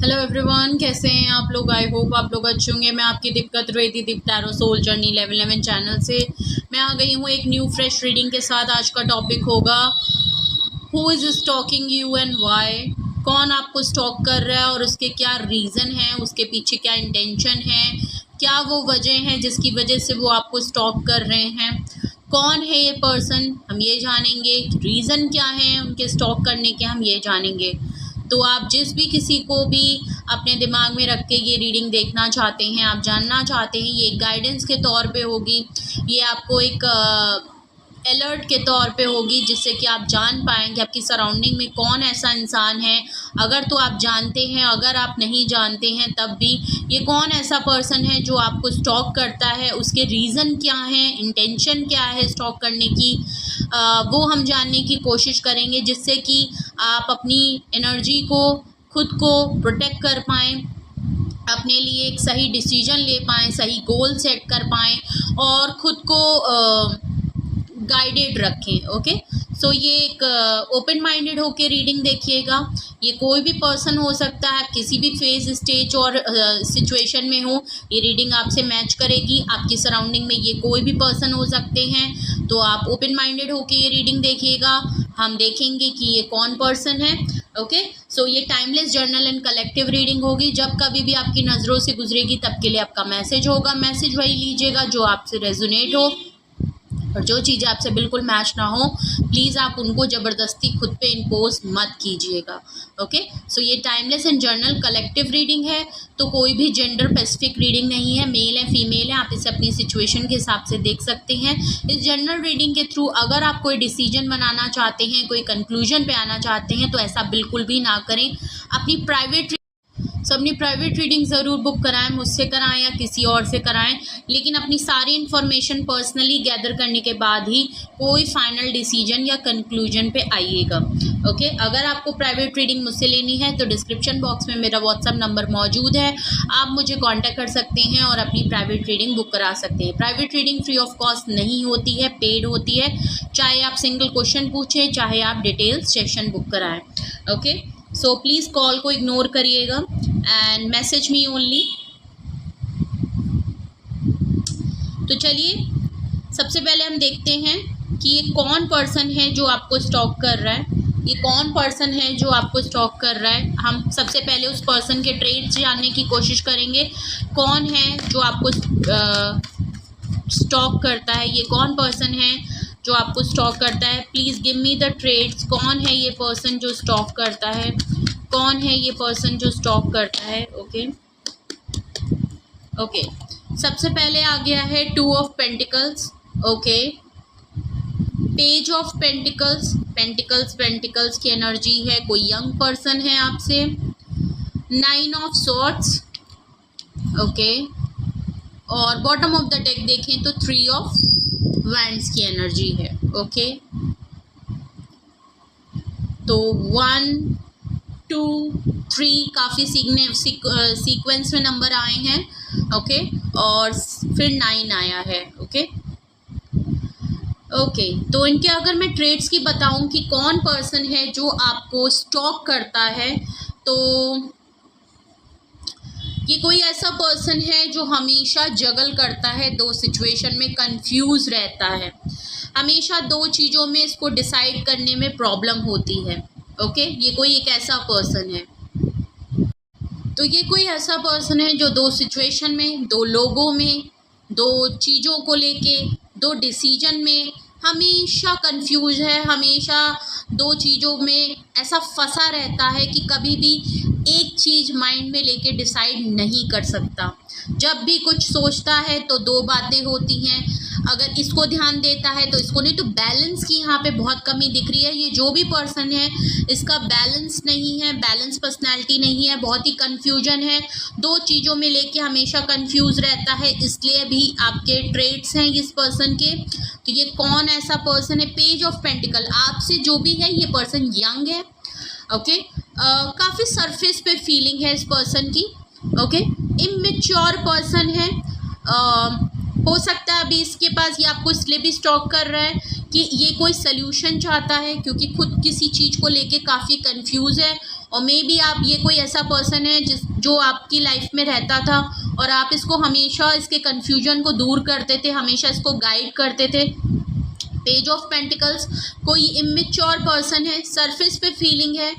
Hello everyone, कैसे हैं आप लोग। आई होप आप लोग अच्छे होंगे। मैं आपकी दिक्कत रही थी deep tarot soul journey level 11 channel से मैं आ गई हूँ एक न्यू फ्रेश रीडिंग के साथ। आज का टॉपिक होगा who is stalking you and why. कौन आपको स्टॉक कर रहा है और उसके क्या रीज़न है, उसके पीछे क्या इंटेंशन है, क्या वो वजह है जिसकी वजह से वो आपको स्टॉक कर रहे हैं। कौन है ये पर्सन, हम ये जानेंगे। रीज़न क्या है उनके स्टॉक करने के, हम ये जानेंगे। तो आप जिस भी किसी को भी अपने दिमाग में रख के ये रीडिंग देखना चाहते हैं, आप जानना चाहते हैं, ये गाइडेंस के तौर पे होगी, ये आपको एक अलर्ट के तौर पे होगी, जिससे कि आप जान पाएँ कि आपकी सराउंडिंग में कौन ऐसा इंसान है। अगर तो आप जानते हैं, अगर आप नहीं जानते हैं तब भी ये कौन ऐसा पर्सन है जो आपको स्टॉक करता है, उसके रीज़न क्या हैं, इंटेंशन क्या है स्टॉक करने की, वो हम जानने की कोशिश करेंगे, जिससे कि आप अपनी एनर्जी को, खुद को प्रोटेक्ट कर पाएँ, अपने लिए एक सही डिसीजन ले पाएँ, सही गोल सेट कर पाएँ और ख़ुद को गाइडेड रखें। ओके, सो ये एक ओपन माइंडेड होके रीडिंग देखिएगा। ये कोई भी पर्सन हो सकता है, किसी भी फेज, स्टेज और सिचुएशन में हो, ये रीडिंग आपसे मैच करेगी। आपकी सराउंडिंग में ये कोई भी पर्सन हो सकते हैं, तो आप ओपन माइंडेड होके ये रीडिंग देखिएगा। हम देखेंगे कि ये कौन पर्सन है। ओके, सो ये timeless journal and collective reading होगी। जब कभी भी आपकी नज़रों से गुजरेगी तब के लिए आपका मैसेज होगा। मैसेज वही लीजिएगा जो आपसे रेजोनेट हो, और जो चीज़ें आपसे बिल्कुल मैच ना हो प्लीज़ आप उनको ज़बरदस्ती खुद पे इम्पोज मत कीजिएगा। ओके, सो ये timeless and journal collective reading है, तो कोई भी जेंडर स्पेसिफिक रीडिंग नहीं है। मेल है, फीमेल है, आप इसे अपनी सिचुएशन के हिसाब से देख सकते हैं। इस जनरल रीडिंग के थ्रू अगर आप कोई डिसीजन बनाना चाहते हैं, कोई कंक्लूजन पे आना चाहते हैं, तो ऐसा बिल्कुल भी ना करें। अपनी प्राइवेट रीडिंग ज़रूर बुक कराएं, मुझसे कराएं या किसी और से कराएं, लेकिन अपनी सारी इन्फॉर्मेशन पर्सनली गैदर करने के बाद ही कोई फाइनल डिसीजन या कंक्लूजन पे आइएगा। ओके, अगर आपको प्राइवेट रीडिंग मुझसे लेनी है तो डिस्क्रिप्शन बॉक्स में मेरा व्हाट्सअप नंबर मौजूद है, आप मुझे कांटेक्ट कर सकते हैं और अपनी प्राइवेट रीडिंग बुक करा सकते हैं। Private reading free of cost नहीं होती है, पेड होती है। चाहे आप सिंगल क्वेश्चन पूछें, चाहे आप डिटेल सेशन बुक कराएँ। ओके, सो प्लीज़ कॉल को इग्नोर करिएगा एंड मैसेज मी ओनली। तो चलिए सबसे पहले हम देखते हैं कि ये कौन पर्सन है जो आपको स्टॉक कर रहा है। ये कौन पर्सन है जो आपको स्टॉक कर रहा है। हम सबसे पहले उस पर्सन के ट्रेड्स जानने की कोशिश करेंगे। कौन है जो आपको स्टॉक करता है, ये कौन पर्सन है जो आपको स्टॉक करता है। Please give me the trades. कौन है ये पर्सन जो स्टॉक करता है, कौन है ये पर्सन जो स्टॉक करता है। ओके, सबसे पहले आ गया है 2 of pentacles. Okay, page of pentacles. Pentacles की एनर्जी है, कोई यंग पर्सन है आपसे। 9 ऑफ सॉर्ड्स। ओके, और बॉटम ऑफ द डेक देखें तो 3 ऑफ वैंड्स की एनर्जी है। ओके, तो 1 2 3 काफ़ी सीक्वेंस में नंबर आए हैं। ओके, और फिर 9 आया है। ओके, तो इनके अगर मैं ट्रेड्स की बताऊं कि कौन पर्सन है जो आपको स्टॉक करता है, तो ये कोई ऐसा पर्सन है जो हमेशा जगल करता है, 2 सिचुएशन में कंफ्यूज रहता है, हमेशा 2 चीज़ों में इसको डिसाइड करने में प्रॉब्लम होती है। ओके, ये कोई एक ऐसा पर्सन है। तो ये कोई ऐसा पर्सन है जो 2 सिचुएशन में, 2 लोगों में, 2 चीज़ों को लेके, 2 डिसीजन में हमेशा कंफ्यूज है, हमेशा 2 चीज़ों में ऐसा फंसा रहता है कि कभी भी एक चीज़ माइंड में लेके डिसाइड नहीं कर सकता। जब भी कुछ सोचता है तो 2 बातें होती हैं, अगर इसको ध्यान देता है तो इसको नहीं। तो बैलेंस की यहाँ पे बहुत कमी दिख रही है। ये जो भी पर्सन है इसका बैलेंस नहीं है, बैलेंस पर्सनैलिटी नहीं है, बहुत ही कन्फ्यूजन है, 2 चीज़ों में लेके हमेशा कंफ्यूज रहता है। इसलिए भी आपके ट्रेड्स हैं इस पर्सन के। तो ये कौन ऐसा पर्सन है। पेज ऑफ पेंटिकल, आपसे जो भी है ये पर्सन यंग है। ओके, काफ़ी सरफेस पे फीलिंग है इस पर्सन की। ओके, इमेच्योर पर्सन है। हो सकता है अभी इसके पास, ये आपको इसलिए भी स्टॉक कर रहा है कि ये कोई सल्यूशन चाहता है, क्योंकि खुद किसी चीज़ को लेके काफ़ी कंफ्यूज है और मे बी आप ये कोई ऐसा पर्सन है जो आपकी लाइफ में रहता था और आप इसको हमेशा इसके कन्फ्यूजन को दूर करते थे, हमेशा इसको गाइड करते थे। पेज ऑफ पेंटिकल्स, कोई इमेच्योर पर्सन है, सरफेस पे फीलिंग है,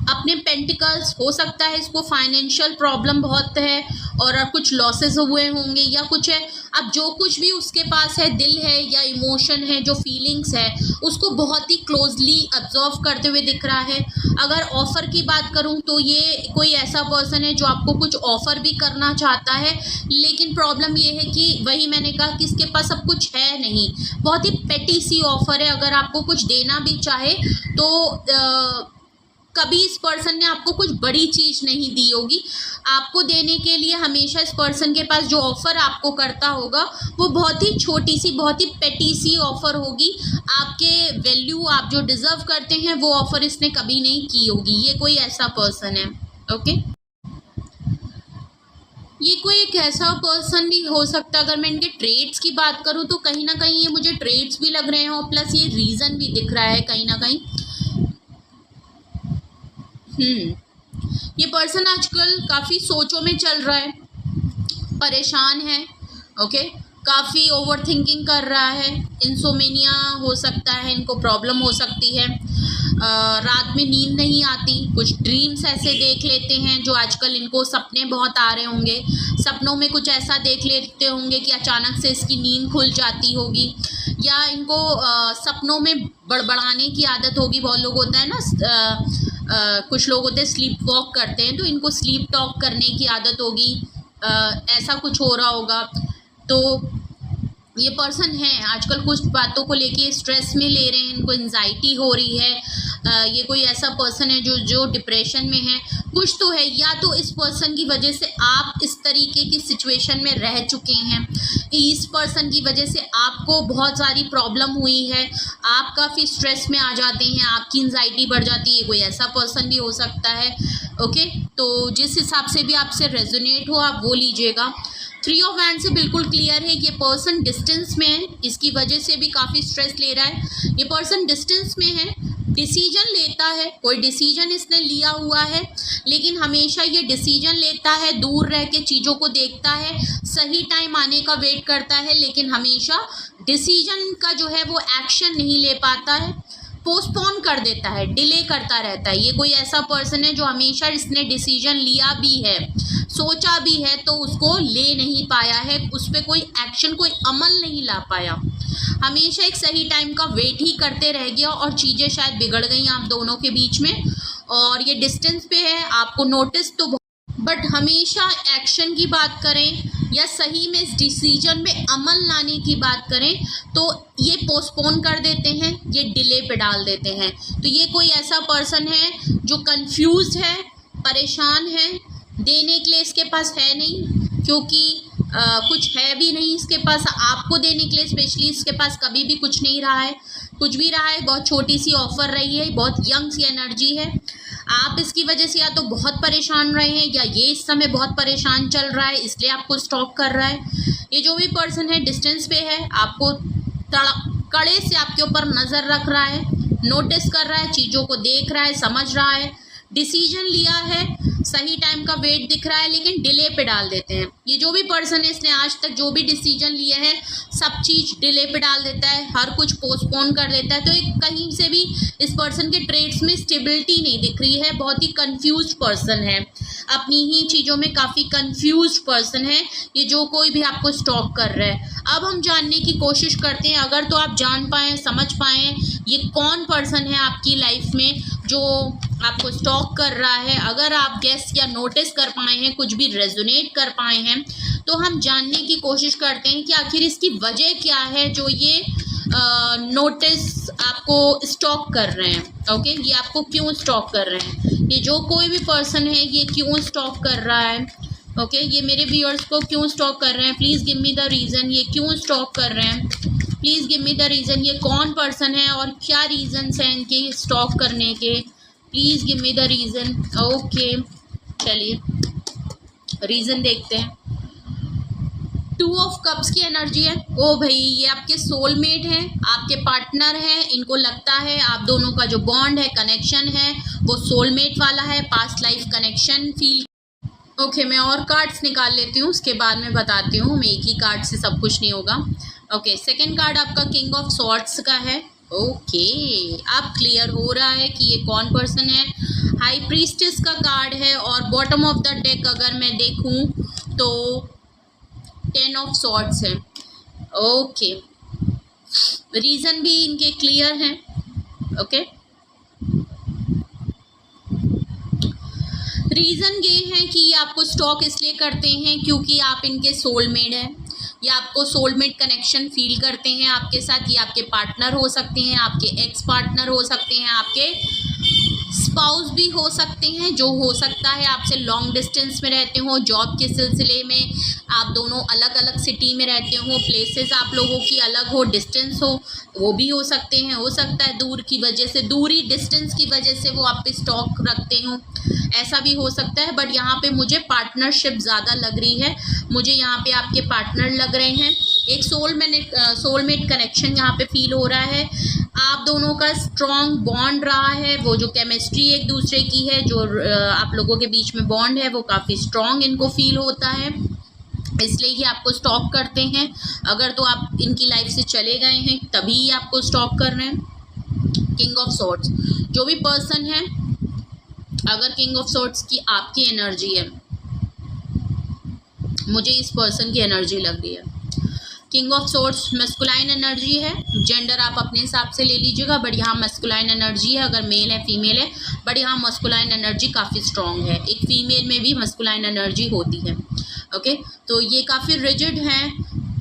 अपने पेंटिकल्स, हो सकता है इसको फाइनेंशियल प्रॉब्लम बहुत है और कुछ लॉसेस हुए होंगे या कुछ है। अब जो कुछ भी उसके पास है, दिल है या इमोशन है, जो फीलिंग्स है, उसको बहुत ही क्लोजली ऑब्जर्व करते हुए दिख रहा है। अगर ऑफ़र की बात करूं तो ये कोई ऐसा पर्सन है जो आपको कुछ ऑफ़र भी करना चाहता है, लेकिन प्रॉब्लम ये है कि वही मैंने कहा कि इसके पास अब कुछ है नहीं, बहुत ही पेटी सी ऑफ़र है। अगर आपको कुछ देना भी चाहे तो कभी इस पर्सन ने आपको कुछ बड़ी चीज़ नहीं दी होगी। आपको देने के लिए हमेशा इस पर्सन के पास जो ऑफ़र आपको करता होगा वो बहुत ही छोटी सी, बहुत ही पेटी सी ऑफ़र होगी। आपके वैल्यू, आप जो डिज़र्व करते हैं वो ऑफ़र इसने कभी नहीं की होगी। ये कोई ऐसा पर्सन है। ओके, ये कोई एक ऐसा पर्सन भी हो सकता है। अगर मैं इनके ट्रेड्स की बात करूँ तो कहीं ना कहीं ये मुझे ट्रेड्स भी लग रहे हैं और प्लस ये रीज़न भी दिख रहा है कहीं ना कहीं। ये पर्सन आजकल काफ़ी सोचों में चल रहा है, परेशान है। ओके, काफ़ी ओवर थिंकिंग कर रहा है, इंसोमेनिया हो सकता है, इनको प्रॉब्लम हो सकती है, रात में नींद नहीं आती, कुछ ड्रीम्स ऐसे देख लेते हैं जो आजकल इनको सपने बहुत आ रहे होंगे, सपनों में कुछ ऐसा देख लेते होंगे कि अचानक से इसकी नींद खुल जाती होगी, या इनको सपनों में बड़बड़ाने की आदत होगी। बहुत लोग होता है ना, कुछ लोग होते हैं स्लीप वॉक करते हैं, तो इनको स्लीप टॉक करने की आदत होगी, ऐसा कुछ हो रहा होगा। तो ये पर्सन है आजकल कुछ बातों को लेके स्ट्रेस में ले रहे हैं, इनको एंजाइटी हो रही है। ये कोई ऐसा पर्सन है जो डिप्रेशन में है, कुछ तो है। या तो इस पर्सन की वजह से आप इस तरीके की सिचुएशन में रह चुके हैं, इस पर्सन की वजह से आपको बहुत सारी प्रॉब्लम हुई है, आप काफ़ी स्ट्रेस में आ जाते हैं, आपकी एंजाइटी बढ़ जाती है। कोई ऐसा पर्सन भी हो सकता है। ओके, तो जिस हिसाब से भी आपसे रेजोनेट हो आप वो लीजिएगा। 3 ऑफ हैंड से बिल्कुल क्लियर है ये पर्सन डिस्टेंस में है, इसकी वजह से भी काफ़ी स्ट्रेस ले रहा है। ये पर्सन डिस्टेंस में है, डिसीजन लेता है, कोई डिसीजन इसने लिया हुआ है, लेकिन हमेशा ये डिसीजन लेता है, दूर रह के चीज़ों को देखता है, सही टाइम आने का वेट करता है, लेकिन हमेशा डिसीजन का जो है वो एक्शन नहीं ले पाता है, पोस्टपोन कर देता है, डिले करता रहता है। ये कोई ऐसा पर्सन है जो हमेशा इसने डिसीजन लिया भी है, सोचा भी है, तो उसको ले नहीं पाया है, उस पर कोई एक्शन, कोई अमल नहीं ला पाया, हमेशा एक सही टाइम का वेट ही करते रह गया और चीज़ें शायद बिगड़ गई आप दोनों के बीच में। और ये डिस्टेंस पे है, आपको नोटिस तो, बट हमेशा एक्शन की बात करें या सही में इस डिसीजन में अमल लाने की बात करें तो ये पोस्टपोन कर देते हैं, ये डिले पे डाल देते हैं। तो ये कोई ऐसा पर्सन है जो कंफ्यूज है, परेशान है, देने के लिए इसके पास है नहीं, क्योंकि कुछ है भी नहीं इसके पास आपको देने के लिए, स्पेशली इसके पास कभी भी कुछ नहीं रहा है, कुछ भी रहा है बहुत छोटी सी ऑफ़र रही है, बहुत यंग सी एनर्जी है। आप इसकी वजह से या तो बहुत परेशान रहे हैं या ये इस समय बहुत परेशान चल रहा है, इसलिए आपको स्टॉक कर रहा है। ये जो भी पर्सन है डिस्टेंस पे है, आपको कड़े से आपके ऊपर नज़र रख रहा है, नोटिस कर रहा है, चीज़ों को देख रहा है, समझ रहा है, डिसीजन लिया है, सही टाइम का वेट दिख रहा है, लेकिन डिले पे डाल देते हैं। ये जो भी पर्सन है इसने आज तक जो भी डिसीजन लिए हैं सब चीज़ डिले पे डाल देता है, हर कुछ पोस्टपोन कर देता है। तो एक कहीं से भी इस पर्सन के ट्रेड्स में स्टेबिलिटी नहीं दिख रही है, बहुत ही कंफ्यूज पर्सन है, अपनी ही चीज़ों में काफ़ी कंफ्यूज पर्सन है ये जो कोई भी आपको स्टॉक कर रहा है। अब हम जानने की कोशिश करते हैं, अगर तो आप जान पाएँ, समझ पाएँ ये कौन पर्सन है आपकी लाइफ में जो आपको स्टॉक कर रहा है। अगर आप गेस या नोटिस कर पाए हैं, कुछ भी रेजोनेट कर पाए हैं, तो हम जानने की कोशिश करते हैं कि आखिर इसकी वजह क्या है जो ये नोटिस आपको स्टॉक कर रहे हैं। ओके, ये आपको क्यों स्टॉक कर रहे हैं, ये जो कोई भी पर्सन है ये क्यों स्टॉक कर रहा है। ओके, ये मेरे व्यूअर्स को क्यों स्टॉक कर रहे हैं, please give me the reason, ये क्यों स्टॉक कर रहे हैं, please give me the reason, ये कौन पर्सन है और क्या रीज़न्स हैं इनके स्टॉक करने के, please give me the reason. Okay, चलिए रीज़न देखते हैं। टू ऑफ कप्स की एनर्जी है। ओ भाई, ये आपके सोलमेट हैं, आपके पार्टनर हैं। इनको लगता है आप दोनों का जो बॉन्ड है, कनेक्शन है, वो सोलमेट वाला है, past life connection feel. Okay, मैं और कार्ड्स निकाल लेती हूँ, उसके बाद में बताती हूँ। मैं एक ही कार्ड से सब कुछ नहीं होगा। ओके, सेकंड कार्ड आपका किंग ऑफ सॉर्ड्स का है। ओके, अब क्लियर हो रहा है कि ये कौन पर्सन है। हाई प्रीस्टेस का कार्ड है और बॉटम ऑफ द डेक अगर मैं देखूं तो 10 ऑफ सॉर्ड्स है। ओके, रीज़न भी इनके क्लियर हैं। ओके, रीज़न ये है कि ये आपको स्टॉक इसलिए करते हैं क्योंकि आप इनके सोलमेट हैं, या आपको सोलमेट कनेक्शन फील करते हैं आपके साथ। ये आपके पार्टनर हो सकते हैं, आपके एक्स पार्टनर हो सकते हैं, आपके स्पाउस भी हो सकते हैं। जो हो सकता है आपसे लॉन्ग डिस्टेंस में रहते हो, जॉब के सिलसिले में आप दोनों अलग अलग सिटी में रहते हो, प्लेसेस आप लोगों की अलग हो, डिस्टेंस हो, वो भी हो सकते हैं। हो सकता है दूर की वजह से, दूरी डिस्टेंस की वजह से वो आप पे स्टॉक रखते हो, ऐसा भी हो सकता है। बट यहाँ पे मुझे पार्टनरशिप ज़्यादा लग रही है, मुझे यहाँ पे आपके पार्टनर लग रहे हैं। एक सोलमेट कनेक्शन यहाँ पे फील हो रहा है। आप दोनों का स्ट्रॉन्ग बॉन्ड रहा है, वो जो केमिस्ट्री एक दूसरे की है, जो आप लोगों के बीच में बॉन्ड है, वो काफ़ी स्ट्रॉन्ग इनको फील होता है, इसलिए ही आपको स्टॉक करते हैं। अगर तो आप इनकी लाइफ से चले गए हैं तभी आपको स्टॉक कर रहे हैं। किंग ऑफ सॉर्ड्स जो भी पर्सन है, अगर किंग ऑफ सॉर्ड्स की आपकी एनर्जी है, मुझे इस पर्सन की एनर्जी लग रही है। King of swords masculine energy है, जेंडर आप अपने हिसाब से ले लीजिएगा, बट यहाँ मस्कुलाइन एनर्जी है। अगर मेल है फीमेल है, बट यहाँ मस्कुलाइन एनर्जी काफ़ी स्ट्रॉन्ग है। एक फीमेल में भी मस्कुलाइन एनर्जी होती है। ओके, तो ये काफ़ी रिजिड हैं,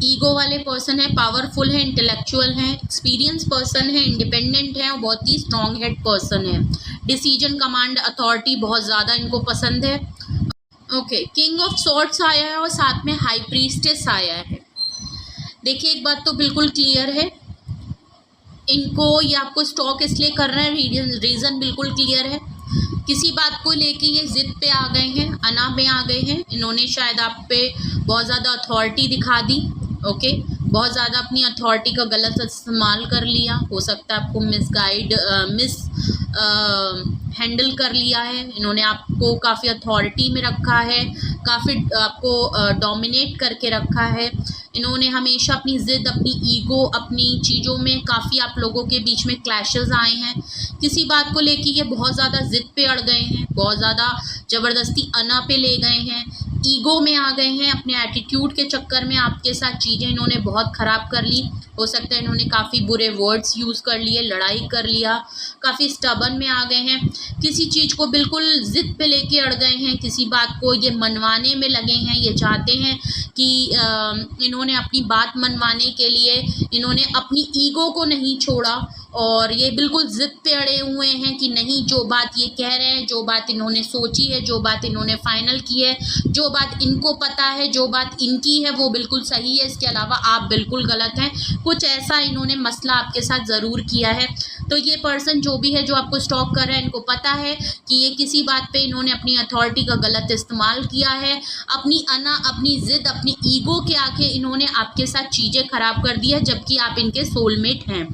ईगो वाले पर्सन है, पावरफुल है, इंटेलेक्चुअल है, एक्सपीरियंस पर्सन है, इंडिपेंडेंट है और बहुत ही स्ट्रॉन्ग हेड पर्सन है। डिसीजन, कमांड, अथॉरिटी बहुत ज़्यादा इनको पसंद है। ओके, किंग ऑफ सॉर्ड्स आया है और साथ में हाई प्रीस्टेस आया है। देखिए, एक बात तो बिल्कुल क्लियर है, इनको ये आपको स्टॉक इसलिए कर रहे हैं, रीज़न बिल्कुल क्लियर है। किसी बात को लेके ये ज़िद पे आ गए हैं, अना पे आ गए हैं। इन्होंने शायद आप पे बहुत ज़्यादा अथॉरिटी दिखा दी। ओके, बहुत ज़्यादा अपनी अथॉरिटी का गलत इस्तेमाल कर लिया। हो सकता है आपको मिस हैंडल कर लिया है। इन्होंने आपको काफ़ी अथॉरिटी में रखा है, काफ़ी आपको डोमिनेट करके रखा है। इन्होंने हमेशा अपनी ज़िद, अपनी ईगो, अपनी चीज़ों में काफ़ी आप लोगों के बीच में क्लैशेस आए हैं। किसी बात को लेके ये बहुत ज़्यादा ज़िद पे अड़ गए हैं, बहुत ज़्यादा ज़बरदस्ती अना पे ले गए हैं, ईगो में आ गए हैं। अपने एटीट्यूड के चक्कर में आपके साथ चीज़ें इन्होंने बहुत ख़राब कर ली। हो सकता है इन्होंने काफ़ी बुरे वर्ड्स यूज़ कर लिए, लड़ाई कर लिया, काफ़ी स्टबन में आ गए हैं। किसी चीज़ को बिल्कुल ज़िद पे लेके अड़ गए हैं, किसी बात को ये मनवाने में लगे हैं। ये चाहते हैं कि इन्होंने अपनी बात मनवाने के लिए इन्होंने अपनी ईगो को नहीं छोड़ा, और ये बिल्कुल ज़िद पे अड़े हुए हैं कि नहीं, जो बात ये कह रहे हैं, जो बात इन्होंने सोची है, जो बात इन्होंने फाइनल की है, जो बात इनको पता है, जो बात इनकी है, वो बिल्कुल सही है। इसके अलावा आप बिल्कुल गलत हैं। कुछ ऐसा इन्होंने मसला आपके साथ ज़रूर किया है। तो ये पर्सन जो भी है, जो आपको स्टॉक कर रहा है, इनको पता है कि ये किसी बात पे इन्होंने अपनी अथॉरिटी का गलत इस्तेमाल किया है। अपनी अना, अपनी ज़िद, अपनी ईगो के आके इन्होंने आपके साथ चीज़ें ख़राब कर दी है, जबकि आप इनके सोलमेट हैं।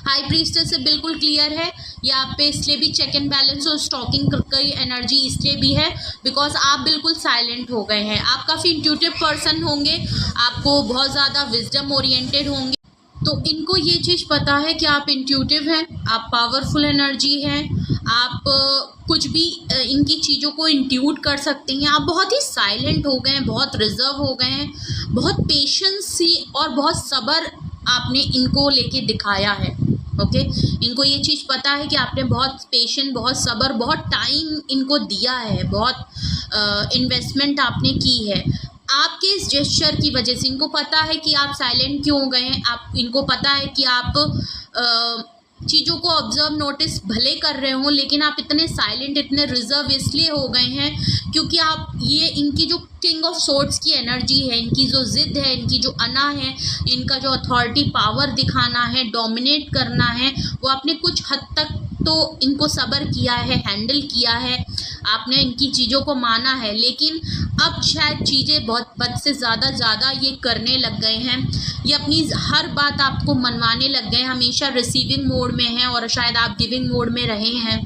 हाई प्रीस्टेस से बिल्कुल क्लियर है, ये आप पे इसलिए भी चेक एंड बैलेंस और स्टॉकिंग की एनर्जी इसलिए भी है बिकॉज आप बिल्कुल साइलेंट हो गए हैं। आप काफ़ी इंट्यूटिव पर्सन होंगे, आपको बहुत ज़्यादा विजडम ओरिएंटेड होंगे। तो इनको ये चीज़ पता है कि आप इंट्यूटिव हैं, आप पावरफुल एनर्जी हैं, आप कुछ भी इनकी चीज़ों को इंट्यूट कर सकते हैं। आप बहुत ही साइलेंट हो गए हैं, बहुत रिजर्व हो गए हैं, बहुत पेशेंस और बहुत सब्र आपने इनको लेके दिखाया है। ओके, इनको ये चीज़ पता है कि आपने बहुत पेशेंट, बहुत सब्र, बहुत टाइम इनको दिया है, बहुत इन्वेस्टमेंट आपने की है। आपके इस जेस्चर की वजह से इनको पता है कि आप साइलेंट क्यों हो गए हैं। इनको पता है कि आप चीज़ों को ऑब्जर्व, नोटिस भले कर रहे हो, लेकिन आप इतने साइलेंट, इतने रिजर्व इसलिए हो गए हैं क्योंकि आप ये इनकी जो किंग ऑफ सोर्ड्स की एनर्जी है, इनकी जो ज़िद है, इनकी जो अना है, इनका जो अथॉरिटी पावर दिखाना है, डोमिनेट करना है, वो आपने कुछ हद तक तो इनको सब्र किया है, हैंडल किया है, आपने इनकी चीज़ों को माना है, लेकिन अब शायद चीज़ें बहुत हद से ज़्यादा ये करने लग गए हैं। ये अपनी हर बात आपको मनवाने लग गए हैं, हमेशा रिसीविंग मोड में हैं और शायद आप गिविंग मोड में रहे हैं।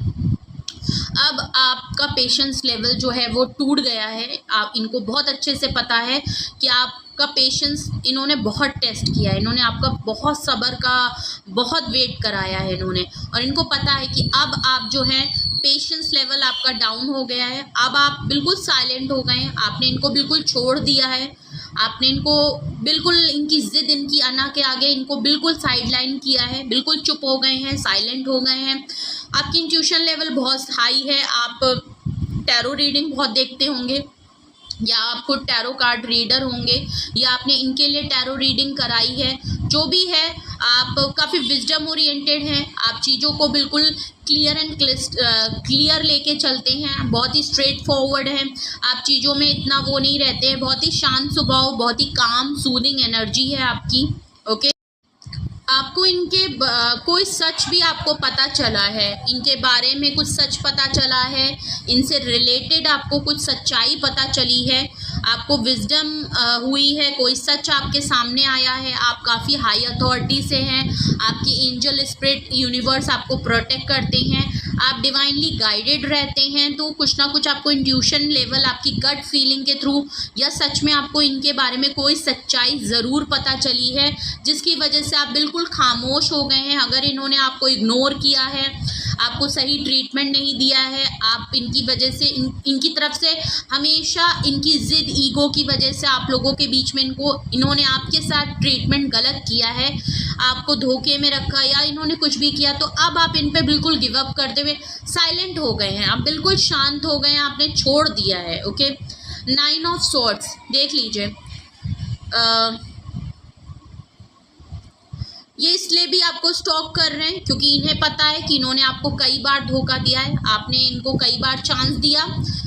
अब आपका पेशेंस लेवल जो है वो टूट गया है। आप इनको बहुत अच्छे से पता है कि आपका पेशेंस इन्होंने बहुत टेस्ट किया है, इन्होंने आपका बहुत सब्र का बहुत वेट कराया है इन्होंने, और इनको पता है कि अब आप जो है पेशेंस लेवल आपका डाउन हो गया है। अब आप बिल्कुल साइलेंट हो गए हैं, आपने इनको बिल्कुल छोड़ दिया है, आपने इनको बिल्कुल इनकी ज़िद, इनकी अना के आगे इनको बिल्कुल साइडलाइन किया है, बिल्कुल चुप हो गए हैं, साइलेंट हो गए हैं। आपकी इंट्यूशन लेवल बहुत हाई है, आप टैरो रीडिंग बहुत देखते होंगे, या आप खुद टैरो कार्ड रीडर होंगे, या आपने इनके लिए टैरो रीडिंग कराई है। जो भी है, आप काफ़ी विजडम ओरिएंटेड हैं, आप चीज़ों को बिल्कुल क्लियर एंड क्लियर लेके चलते हैं, बहुत ही स्ट्रेट फॉरवर्ड हैं, आप चीज़ों में इतना वो नहीं रहते हैं, बहुत ही शांत स्वभाव, बहुत ही काम सूदिंग एनर्जी है आपकी। ओके, आपको इनके कोई सच भी आपको पता चला है, इनके बारे में कुछ सच पता चला है, इनसे रिलेटेड आपको कुछ सच्चाई पता चली है, आपको विजडम हुई है, कोई सच आपके सामने आया है, आप काफ़ी हाई अथॉरिटी से हैं, आपकी एंजल स्पिरिट यूनिवर्स आपको प्रोटेक्ट करते हैं, आप डिवाइनली गाइडेड रहते हैं, तो कुछ ना कुछ आपको इंट्यूशन लेवल, आपकी गट फीलिंग के थ्रू या सच में आपको इनके बारे में कोई सच्चाई ज़रूर पता चली है, जिसकी वजह से आप बिल्कुल खामोश हो गए हैं। अगर इन्होंने आपको इग्नोर किया है, आपको सही ट्रीटमेंट नहीं दिया है, आप इनकी वजह से इनकी तरफ से हमेशा इनकी ज़िद, ईगो की वजह से आप लोगों के बीच में इन्होंने आपके साथ ट्रीटमेंट गलत किया है, आपको धोखे में रखा या इन्होंने कुछ भी किया, तो अब आप इन पे बिल्कुल गिव अप करते हुए साइलेंट हो गए हैं, आप बिल्कुल शांत हो गए हैं, आपने छोड़ दिया है। ओके, 9 ऑफ स्वॉर्ड्स देख लीजिए। ये इसलिए भी आपको स्टॉक कर रहे हैं क्योंकि इन्हें पता है कि इन्होंने आपको कई बार धोखा दिया है, आपने इनको कई बार चांस दिया,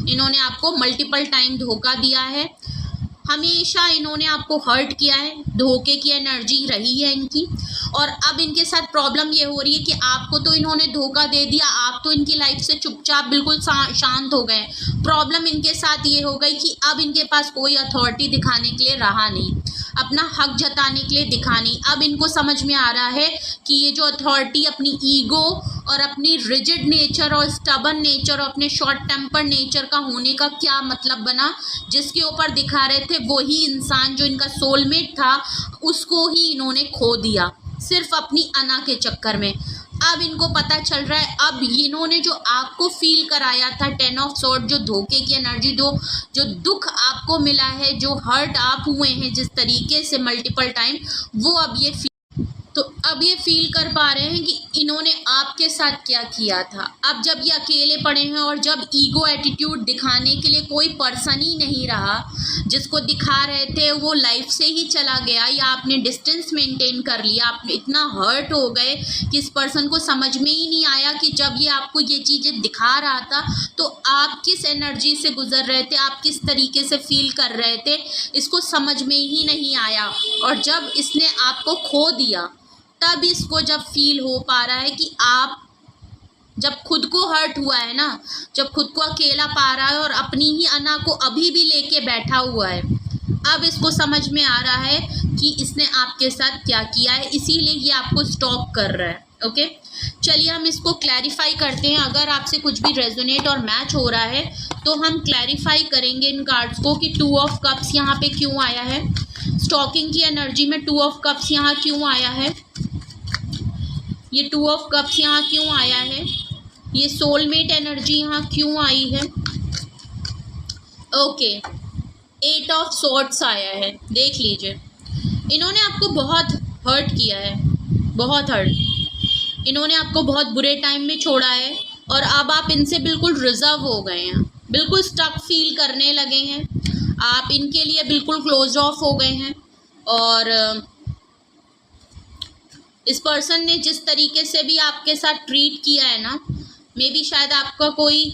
इन्होंने आपको मल्टीपल टाइम धोखा दिया है, हमेशा इन्होंने आपको हर्ट किया है, धोखे की एनर्जी रही है इनकी। और अब इनके साथ प्रॉब्लम ये हो रही है कि आपको तो इन्होंने धोखा दे दिया, आप तो इनकी लाइफ से चुपचाप बिल्कुल शांत हो गए। प्रॉब्लम इनके साथ ये हो गई कि अब इनके पास कोई अथॉरिटी दिखाने के लिए रहा नहीं, अपना हक जताने के लिए दिखा नहीं। अब इनको समझ में आ रहा है कि ये जो अथॉरिटी अपनी ईगो और अपनी रिजिड नेचर और स्टबन नेचर और अपने शॉर्ट टेम्पर नेचर का होने का क्या मतलब बना, जिसके ऊपर दिखा रहे थे वही इंसान जो इनका सोलमेट था, उसको ही इन्होंने खो दिया सिर्फ अपनी अना के चक्कर में। अब इनको पता चल रहा है, अब इन्होंने जो आपको फील कराया था 10 ऑफ स्वॉर्ड, जो धोखे की एनर्जी, जो दुख आपको मिला है, जो हर्ट आप हुए हैं जिस तरीके से मल्टीपल टाइम, वो अब ये फील कर पा रहे हैं कि इन्होंने आपके साथ क्या किया था। अब जब ये अकेले पड़े हैं और जब ईगो एटीट्यूड दिखाने के लिए कोई पर्सन ही नहीं रहा, जिसको दिखा रहे थे वो लाइफ से ही चला गया या आपने डिस्टेंस मेंटेन कर लिया, आप इतना हर्ट हो गए कि इस पर्सन को समझ में ही नहीं आया कि जब ये आपको ये चीज़ें दिखा रहा था तो आप किस एनर्जी से गुजर रहे थे, आप किस तरीके से फील कर रहे थे, इसको समझ में ही नहीं आया। और जब इसने आपको खो दिया तब इसको जब फील हो पा रहा है कि आप जब खुद को हर्ट हुआ है ना, जब खुद को अकेला पा रहा है और अपनी ही अना को अभी भी लेके बैठा हुआ है, अब इसको समझ में आ रहा है कि इसने आपके साथ क्या किया है, इसीलिए ये आपको स्टॉक कर रहा है। ओके, चलिए हम इसको क्लैरिफाई करते हैं। अगर आपसे कुछ भी रेजोनेट और मैच हो रहा है तो हम क्लैरिफाई करेंगे इन कार्ड्स को कि 2 ऑफ कप्स यहाँ पे क्यों आया है, स्टॉकिंग की एनर्जी में 2 ऑफ कप्स यहाँ क्यों आया है, ये 2 ऑफ कप्स यहाँ क्यों आया है, ये सोलमेट एनर्जी यहाँ क्यों आई है। ओके, 8 ऑफ स्वॉर्ड्स आया है। देख लीजिए, इन्होंने आपको बहुत हर्ट किया है, बहुत हर्ट, इन्होंने आपको बहुत बुरे टाइम में छोड़ा है और अब आप इनसे बिल्कुल रिजर्व हो गए हैं, बिल्कुल स्टक फील करने लगे हैं, आप इनके लिए बिल्कुल क्लोज ऑफ हो गए हैं। और इस पर्सन ने जिस तरीके से भी आपके साथ ट्रीट किया है ना, मे बी शायद आपका कोई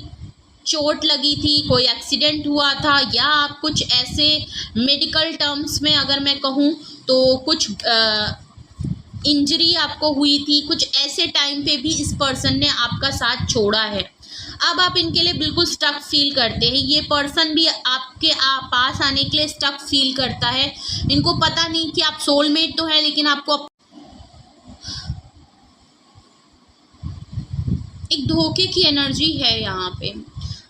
चोट लगी थी, कोई एक्सीडेंट हुआ था, या आप कुछ ऐसे मेडिकल टर्म्स में अगर मैं कहूँ तो कुछ इंजरी आपको हुई थी, कुछ ऐसे टाइम पे भी इस पर्सन ने आपका साथ छोड़ा है। अब आप इनके लिए बिल्कुल स्टक फील करते हैं। ये पर्सन भी आपके पास आने के लिए स्टक फील करता है। इनको पता नहीं कि आप सोलमेट तो है, लेकिन आपको एक धोखे की एनर्जी है यहाँ पे।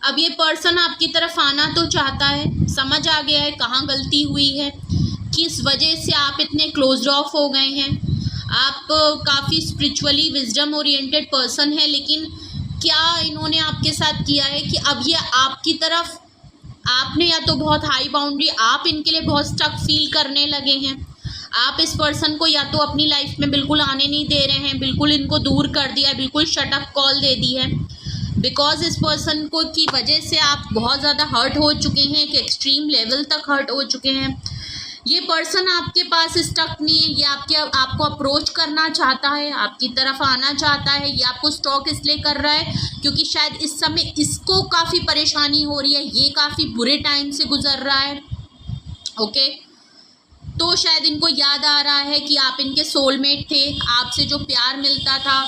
अब ये पर्सन आपकी तरफ आना तो चाहता है, समझ आ गया है कहाँ गलती हुई है, किस वजह से आप इतने क्लोज्ड ऑफ हो गए हैं। आप काफ़ी स्पिरिचुअली विजडम ओरिएंटेड पर्सन है, लेकिन क्या इन्होंने आपके साथ किया है कि अब ये आपकी तरफ, आपने या तो बहुत हाई बाउंड्री, आप इनके लिए बहुत स्टक फील करने लगे हैं। आप इस पर्सन को या तो अपनी लाइफ में बिल्कुल आने नहीं दे रहे हैं, बिल्कुल इनको दूर कर दिया है, बिल्कुल शट अप कॉल दे दी है। बिकॉज इस पर्सन को की वजह से आप बहुत ज़्यादा हर्ट हो चुके हैं, एक एक्सट्रीम लेवल तक हर्ट हो चुके हैं। ये पर्सन आपके पास स्टक नहीं है, ये आपको अप्रोच करना चाहता है, आपकी तरफ आना चाहता है। ये आपको स्टॉक इसलिए कर रहा है क्योंकि शायद इस समय इसको काफ़ी परेशानी हो रही है, ये काफ़ी बुरे टाइम से गुजर रहा है। ओके, तो शायद इनको याद आ रहा है कि आप इनके सोलमेट थे, आपसे जो प्यार मिलता था,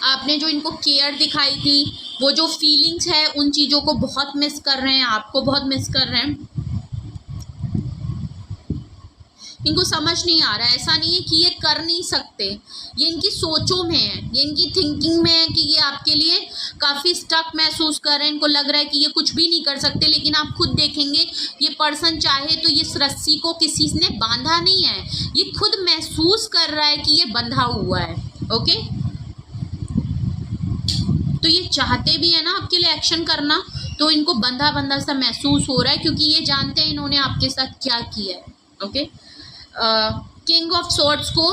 आपने जो इनको केयर दिखाई थी, वो जो फीलिंग्स है, उन चीज़ों को बहुत मिस कर रहे हैं, आपको बहुत मिस कर रहे हैं। इनको समझ नहीं आ रहा है, ऐसा नहीं है कि ये कर नहीं सकते, ये इनकी सोचों में है, ये इनकी थिंकिंग में है कि ये आपके लिए काफ़ी स्टक महसूस कर रहे हैं। इनको लग रहा है कि ये कुछ भी नहीं कर सकते, लेकिन आप खुद देखेंगे ये पर्सन चाहे तो इस रस्सी को किसी ने बांधा नहीं है, ये खुद महसूस कर रहा है कि ये बंधा हुआ है। ओके, तो ये चाहते भी है ना आपके लिए एक्शन करना, तो इनको बंधा बंधा सा महसूस हो रहा है, क्योंकि ये जानते हैं इन्होंने आपके साथ क्या किया है। ओके, किंग ऑफ सॉर्ड्स को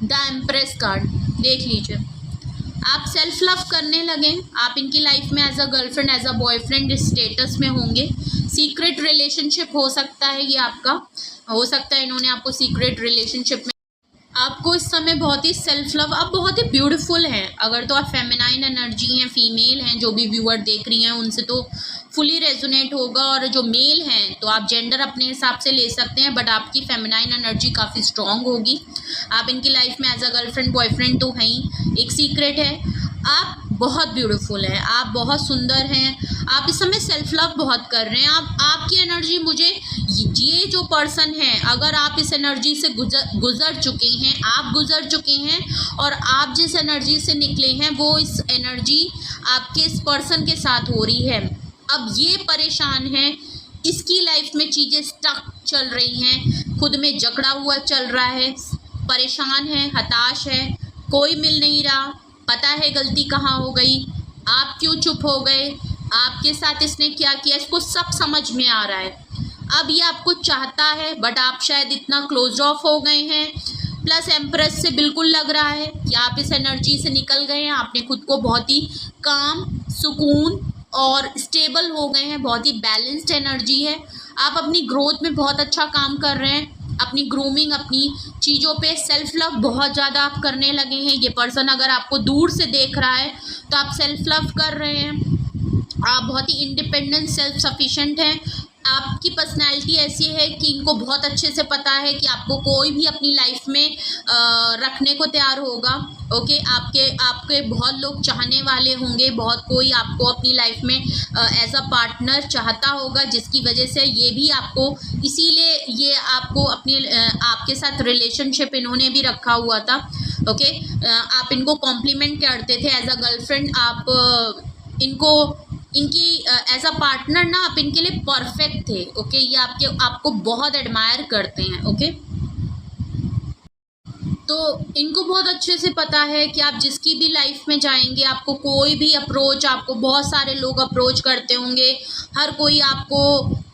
द एम्प्रेस कार्ड देख लीजिए। आप सेल्फ लव करने लगे, आप इनकी लाइफ में as a girlfriend, as a boyfriend status में होंगे। सीक्रेट रिलेशनशिप हो सकता है, ये आपका हो सकता है इन्होंने आपको सीक्रेट रिलेशनशिप में, आपको इस समय बहुत ही सेल्फ लव, आप बहुत ही ब्यूटीफुल हैं। अगर तो आप फेमिनाइन एनर्जी हैं, फीमेल हैं, जो भी व्यूअर देख रही हैं उनसे तो फुली रेजोनेट होगा। और जो मेल हैं तो आप जेंडर अपने हिसाब से ले सकते हैं, बट आपकी फेमिनाइन एनर्जी काफ़ी स्ट्रॉन्ग होगी। आप इनकी लाइफ में एज अ गर्लफ्रेंड बॉयफ्रेंड तो हैं ही। एक सीक्रेट है, आप बहुत ब्यूटीफुल हैं, आप बहुत सुंदर हैं, आप इस समय सेल्फ लव बहुत कर रहे हैं। आपकी एनर्जी, मुझे ये जो पर्सन है, अगर आप इस एनर्जी से गुजर चुके हैं, आप गुजर चुके हैं, और आप जिस एनर्जी से निकले हैं वो इस एनर्जी आपके इस पर्सन के साथ हो रही है। अब ये परेशान है, इसकी लाइफ में चीज़ें स्टक चल रही हैं, खुद में जकड़ा हुआ चल रहा है, परेशान है, हताश है, कोई मिल नहीं रहा, पता है गलती कहाँ हो गई, आप क्यों चुप हो गए, आपके साथ इसने क्या किया, इसको सब समझ में आ रहा है। अब ये आपको चाहता है, बट आप शायद इतना क्लोज ऑफ हो गए हैं। प्लस एम्प्रेस से बिल्कुल लग रहा है कि आप इस एनर्जी से निकल गए हैं, आपने खुद को बहुत ही काम, सुकून और स्टेबल हो गए हैं, बहुत ही बैलेंस्ड एनर्जी है। आप अपनी ग्रोथ में बहुत अच्छा काम कर रहे हैं, अपनी ग्रूमिंग, अपनी चीज़ों पे सेल्फ लव बहुत ज़्यादा आप करने लगे हैं। ये पर्सन अगर आपको दूर से देख रहा है तो आप सेल्फ लव कर रहे हैं, आप बहुत ही इंडिपेंडेंट, सेल्फ सफिशिएंट हैं। आपकी पर्सनैलिटी ऐसी है कि इनको बहुत अच्छे से पता है कि आपको कोई भी अपनी लाइफ में रखने को तैयार होगा। ओके, आपके बहुत लोग चाहने वाले होंगे, बहुत कोई आपको अपनी लाइफ में एज अ पार्टनर चाहता होगा, जिसकी वजह से ये भी आपको, इसीलिए ये आपको अपनी आपके साथ रिलेशनशिप इन्होंने भी रखा हुआ था। ओके, आप इनको कॉम्प्लीमेंट करते थे एज अ गर्लफ्रेंड, आप इनकी एज अ पार्टनर ना आप इनके लिए परफेक्ट थे। ओके, ये आपको बहुत एडमायर करते हैं। ओके, तो इनको बहुत अच्छे से पता है कि आप जिसकी भी लाइफ में जाएंगे, आपको कोई भी अप्रोच, आपको बहुत सारे लोग अप्रोच करते होंगे, हर कोई आपको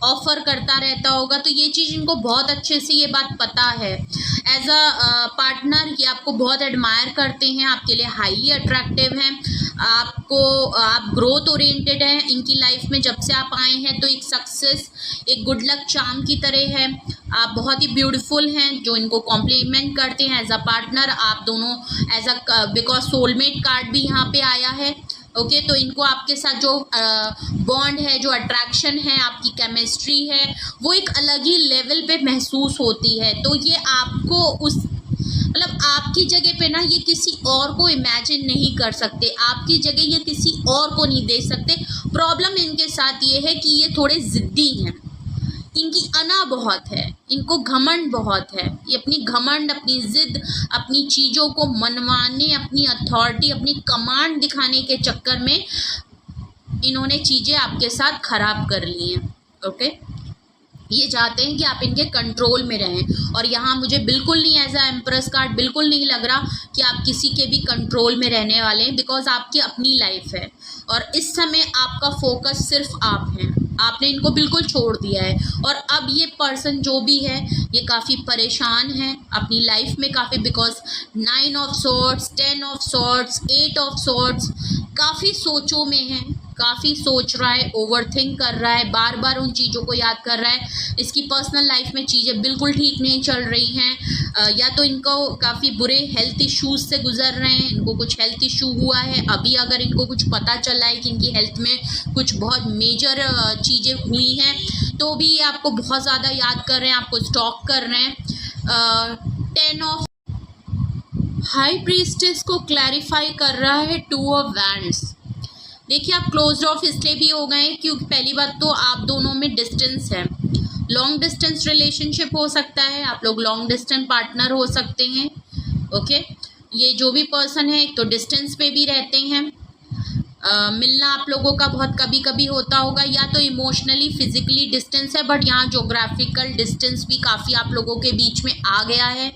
ऑफ़र करता रहता होगा, तो ये चीज़ इनको बहुत अच्छे से ये बात पता है। एज अ पार्टनर ये आपको बहुत एडमायर करते हैं, आपके लिए हाईली अट्रैक्टिव हैं, आप ग्रोथ ओरिएंटेड हैं। इनकी लाइफ में जब से आप आए हैं तो एक सक्सेस, एक गुड लक चार्म की तरह है। आप बहुत ही ब्यूटीफुल हैं, जो इनको कॉम्प्लीमेंट करते हैं एज अ पार्टनर। आप दोनों as a, because soulmate card भी यहाँ पे आया है। ओके, तो इनको आपके साथ जो बॉन्ड है, जो अट्रैक्शन है, आपकी केमिस्ट्री है, वो एक अलग ही लेवल पे महसूस होती है। तो ये आपको उस मतलब आपकी जगह पे ना ये किसी और को इमेजिन नहीं कर सकते, आपकी जगह ये किसी और को नहीं दे सकते। प्रॉब्लम इनके साथ ये है कि ये थोड़े ज़िद्दी हैं, इनकी अना बहुत है, इनको घमंड बहुत है। ये अपनी घमंड, अपनी ज़िद, अपनी चीज़ों को मनवाने, अपनी अथॉरिटी, अपनी कमांड दिखाने के चक्कर में इन्होंने चीज़ें आपके साथ ख़राब कर ली हैं। ओके, ये चाहते हैं कि आप इनके कंट्रोल में रहें, और यहाँ मुझे बिल्कुल नहीं एज अ एम्प्रेस कार्ड बिल्कुल नहीं लग रहा कि आप किसी के भी कंट्रोल में रहने वाले हैं, बिकॉज आपकी अपनी लाइफ है और इस समय आपका फोकस सिर्फ आप हैं। आपने इनको बिल्कुल छोड़ दिया है और अब ये पर्सन जो भी है ये काफ़ी परेशान है अपनी लाइफ में काफ़ी, because 9 of swords, 10 of swords, 8 of swords, काफ़ी सोचों में है, काफ़ी सोच रहा है, ओवरथिंक कर रहा है, बार बार उन चीज़ों को याद कर रहा है। इसकी पर्सनल लाइफ में चीज़ें बिल्कुल ठीक नहीं चल रही हैं, या तो इनको काफ़ी बुरे हेल्थ इश्यूज़ से गुजर रहे हैं, इनको कुछ हेल्थ इशू हुआ है अभी, अगर इनको कुछ पता चला है कि इनकी हेल्थ में कुछ बहुत मेजर चीज़ें हुई हैं तो भी ये आपको बहुत ज़्यादा याद कर रहे हैं, आपको स्टॉक कर रहे हैं। 10 ऑफ हाई प्रीस्टेस को क्लैरिफाई कर रहा है 2 ऑफ वैंड्स। देखिए आप क्लोज्ड ऑफ इसलिए भी हो गए क्योंकि पहली बात तो आप दोनों में डिस्टेंस है, लॉन्ग डिस्टेंस रिलेशनशिप हो सकता है, आप लोग लॉन्ग डिस्टेंस पार्टनर हो सकते हैं। ओके, ये जो भी पर्सन है एक तो डिस्टेंस पे भी रहते हैं, मिलना आप लोगों का बहुत कभी कभी होता होगा, या तो इमोशनली फिजिकली डिस्टेंस है, बट यहाँ जोग्राफिकल डिस्टेंस भी काफ़ी आप लोगों के बीच में आ गया है,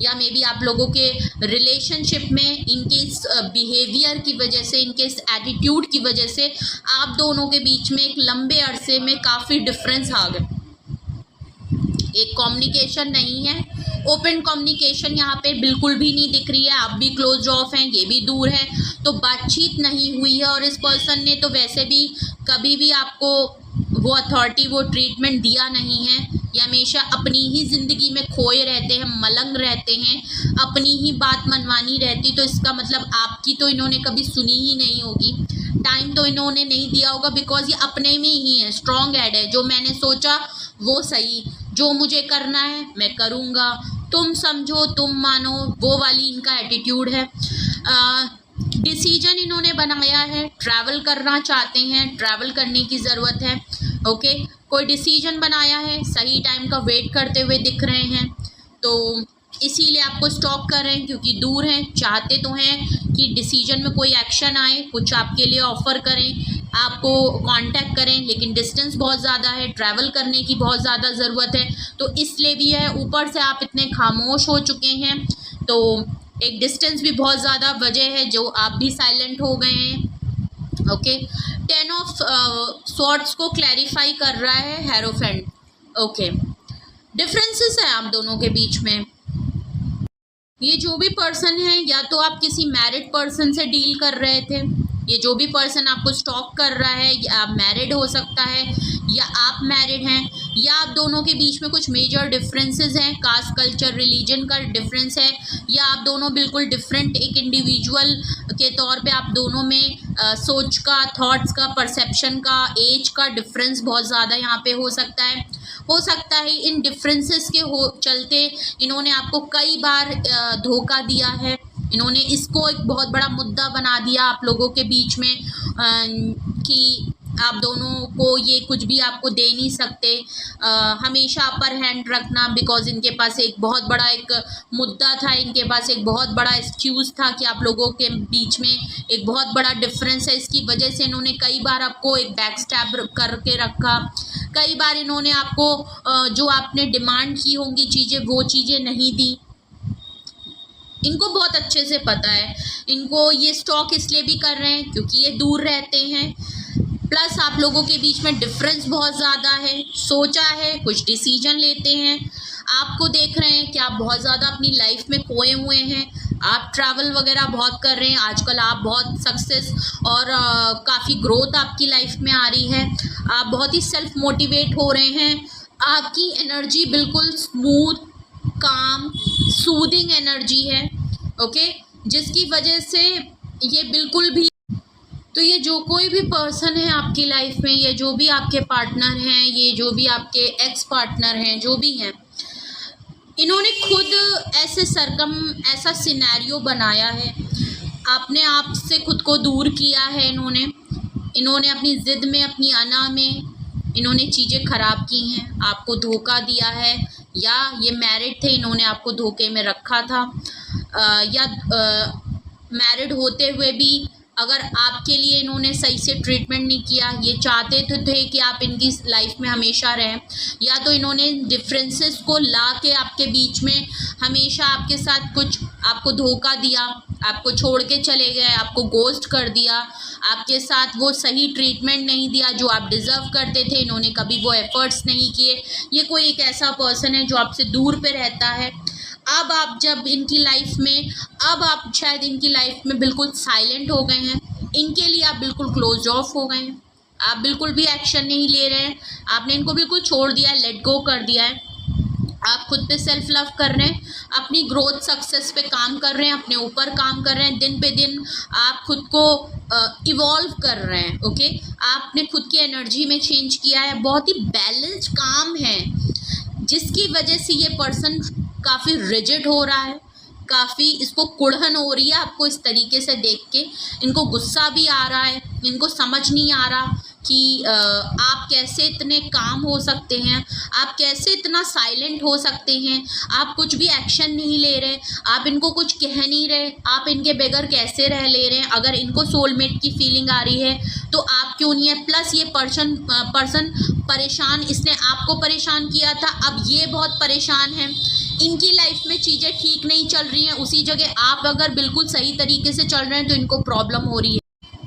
या मे बी आप लोगों के रिलेशनशिप में इनके इस बिहेवियर की वजह से, इनके इस एटीट्यूड की वजह से आप दोनों के बीच में एक लंबे अरसे में काफ़ी डिफरेंस आ गए। एक कम्युनिकेशन नहीं है, ओपन कम्युनिकेशन यहाँ पे बिल्कुल भी नहीं दिख रही है, आप भी क्लोज ऑफ हैं, ये भी दूर है, तो बातचीत नहीं हुई है। और इस पर्सन ने तो वैसे भी कभी भी आपको वो अथॉरिटी, वो ट्रीटमेंट दिया नहीं है, ये हमेशा अपनी ही ज़िंदगी में खोए रहते हैं, मलंग रहते हैं, अपनी ही बात मनवानी रहती, तो इसका मतलब आपकी तो इन्होंने कभी सुनी ही नहीं होगी, टाइम तो इन्होंने नहीं दिया होगा, बिकॉज ये अपने में ही है, स्ट्रॉन्ग हेड है, जो मैंने सोचा वो सही, जो मुझे करना है मैं करूँगा, तुम समझो तुम मानो, वो वाली इनका एटीट्यूड है। डिसीजन इन्होंने बनाया है, ट्रैवल करना चाहते हैं, ट्रैवल करने की ज़रूरत है। ओके, कोई डिसीजन बनाया है, सही टाइम का वेट करते हुए दिख रहे हैं, तो इसीलिए आपको स्टॉक कर रहे हैं क्योंकि दूर हैं, चाहते तो हैं कि डिसीजन में कोई एक्शन आए, कुछ आपके लिए ऑफ़र करें, आपको कांटेक्ट करें, लेकिन डिस्टेंस बहुत ज़्यादा है, ट्रैवल करने की बहुत ज़्यादा ज़रूरत है, तो इसलिए भी है। ऊपर से आप इतने खामोश हो चुके हैं, तो एक डिस्टेंस भी बहुत ज़्यादा वजह है जो आप भी साइलेंट हो गए हैं। ओके, 10 ऑफ सॉर्ड्स को क्लैरिफाई कर रहा है हेरोफेंट। ओके, डिफरेंसेस हैं आप दोनों के बीच में। ये जो भी पर्सन है, या तो आप किसी मैरिड पर्सन से डील कर रहे थे, ये जो भी पर्सन आपको स्टॉक कर रहा है, या आप मैरिड हो सकता है, या आप मैरिड हैं, या आप दोनों के बीच में कुछ मेजर डिफरेंसेस हैं, कास्ट, कल्चर, रिलीजन का डिफरेंस है, या आप दोनों बिल्कुल डिफरेंट एक इंडिविजुअल के तौर पे आप दोनों में सोच का, थॉट्स का, परसेप्शन का, एज का डिफरेंस बहुत ज़्यादा यहाँ पे हो सकता है। हो सकता है इन डिफरेंसेस के चलते इन्होंने आपको कई बार धोखा दिया है, इन्होंने इसको एक बहुत बड़ा मुद्दा बना दिया आप लोगों के बीच में कि आप दोनों को ये कुछ भी आपको दे नहीं सकते, हमेशा अपर हैंड रखना, बिकॉज इनके पास एक बहुत बड़ा एक मुद्दा था, इनके पास एक बहुत बड़ा एक्सक्यूज़ था कि आप लोगों के बीच में एक बहुत बड़ा डिफरेंस है, इसकी वजह से इन्होंने कई बार आपको एक बैक स्टैब करके रखा, कई बार इन्होंने आपको जो आपने डिमांड की होंगी चीज़ें, वो चीज़ें नहीं दी। इनको बहुत अच्छे से पता है, इनको ये स्टॉक इसलिए भी कर रहे हैं क्योंकि ये दूर रहते हैं, प्लस आप लोगों के बीच में डिफरेंस बहुत ज़्यादा है, सोचा है, कुछ डिसीजन लेते हैं, आपको देख रहे हैं कि आप बहुत ज़्यादा अपनी लाइफ में खोए हुए हैं, आप ट्रैवल वगैरह बहुत कर रहे हैं, आजकल आप बहुत सक्सेस और काफ़ी ग्रोथ आपकी लाइफ में आ रही है, आप बहुत ही सेल्फ मोटिवेट हो रहे हैं, आपकी एनर्जी बिल्कुल स्मूथ, काम, सूदिंग एनर्जी है। ओके, जिसकी वजह से ये बिल्कुल भी, तो ये जो कोई भी पर्सन है आपकी लाइफ में, ये जो भी आपके पार्टनर हैं, ये जो भी आपके एक्स पार्टनर हैं, जो भी हैं, इन्होंने खुद ऐसा सिनेरियो बनाया है, अपने आप से खुद को दूर किया है। इन्होंने अपनी ज़िद में, अपनी अना में इन्होंने चीज़ें ख़राब की हैं, आपको धोखा दिया है, या ये मैरिड थे, इन्होंने आपको धोखे में रखा था, या मैरिड होते हुए भी अगर आपके लिए इन्होंने सही से ट्रीटमेंट नहीं किया, ये चाहते थे कि आप इनकी लाइफ में हमेशा रहें, या तो इन्होंने डिफरेंसेस को ला के आपके बीच में हमेशा आपके साथ कुछ आपको धोखा दिया, आपको छोड़ के चले गए, आपको गोस्ट कर दिया, आपके साथ वो सही ट्रीटमेंट नहीं दिया जो आप डिज़र्व करते थे, इन्होंने कभी वो एफ़र्ट्स नहीं किए। ये कोई एक ऐसा पर्सन है जो आपसे दूर पे रहता है। अब आप जब इनकी लाइफ में, अब आप शायद इनकी लाइफ में बिल्कुल साइलेंट हो गए हैं, इनके लिए आप बिल्कुल क्लोज ऑफ हो गए हैं, आप बिल्कुल भी एक्शन नहीं ले रहे हैं, आपने इनको बिल्कुल छोड़ दिया है, लेट गो कर दिया है। आप खुद पे सेल्फ लव कर रहे हैं, अपनी ग्रोथ सक्सेस पे काम कर रहे हैं, अपने ऊपर काम कर रहे हैं, दिन पे दिन आप खुद को इवॉल्व कर रहे हैं। ओके, आपने खुद की एनर्जी में चेंज किया है, बहुत ही बैलेंस्ड काम है, जिसकी वजह से ये पर्सन काफ़ी रिजिड हो रहा है, काफ़ी इसको कुड़हन हो रही है आपको इस तरीके से देख के। इनको गुस्सा भी आ रहा है, इनको समझ नहीं आ रहा कि आप कैसे इतने काम हो सकते हैं, आप कैसे इतना साइलेंट हो सकते हैं, आप कुछ भी एक्शन नहीं ले रहे, आप इनको कुछ कह नहीं रहे, आप इनके बगैर कैसे रह ले रहे हैं। अगर इनको सोलमेट की फीलिंग आ रही है तो आप क्यों नहीं है। प्लस ये पर्सन परेशान, इसने आपको परेशान किया था, अब ये बहुत परेशान है, इनकी लाइफ में चीज़ें ठीक नहीं चल रही हैं, उसी जगह आप अगर बिल्कुल सही तरीके से चल रहे हैं तो इनको प्रॉब्लम हो रही है।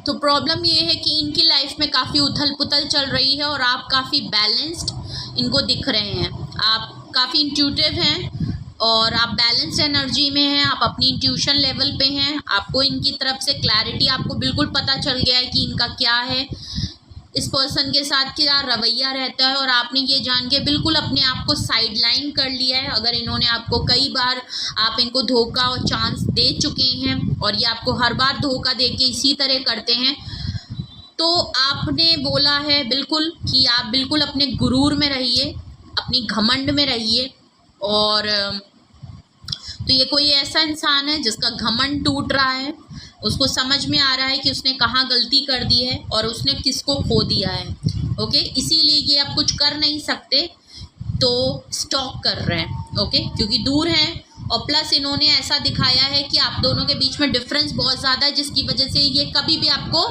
तो प्रॉब्लम ये है कि इनकी लाइफ में काफ़ी उथल पुथल चल रही है और आप काफ़ी बैलेंस्ड इनको दिख रहे हैं, आप काफ़ी इंट्यूटिव हैं और आप बैलेंस एनर्जी में हैं, आप अपनी इंट्यूशन लेवल पे हैं, आपको इनकी तरफ से क्लैरिटी, आपको बिल्कुल पता चल गया है कि इनका क्या है, इस पर्सन के साथ क्या रवैया रहता है, और आपने ये जान के बिल्कुल अपने आप को साइडलाइन कर लिया है। अगर इन्होंने आपको कई बार, आप इनको धोखा और चांस दे चुके हैं और ये आपको हर बार धोखा दे के इसी तरह करते हैं, तो आपने बोला है बिल्कुल कि आप बिल्कुल अपने गुरूर में रहिए, अपनी घमंड में रहिए। और तो ये कोई ऐसा इंसान है जिसका घमंड टूट रहा है, उसको समझ में आ रहा है कि उसने कहाँ गलती कर दी है और उसने किसको खो दिया है। ओके, इसीलिए ये आप कुछ कर नहीं सकते तो स्टॉक कर रहे हैं। ओके, क्योंकि दूर हैं और प्लस इन्होंने ऐसा दिखाया है कि आप दोनों के बीच में डिफरेंस बहुत ज़्यादा है, जिसकी वजह से ये कभी भी आपको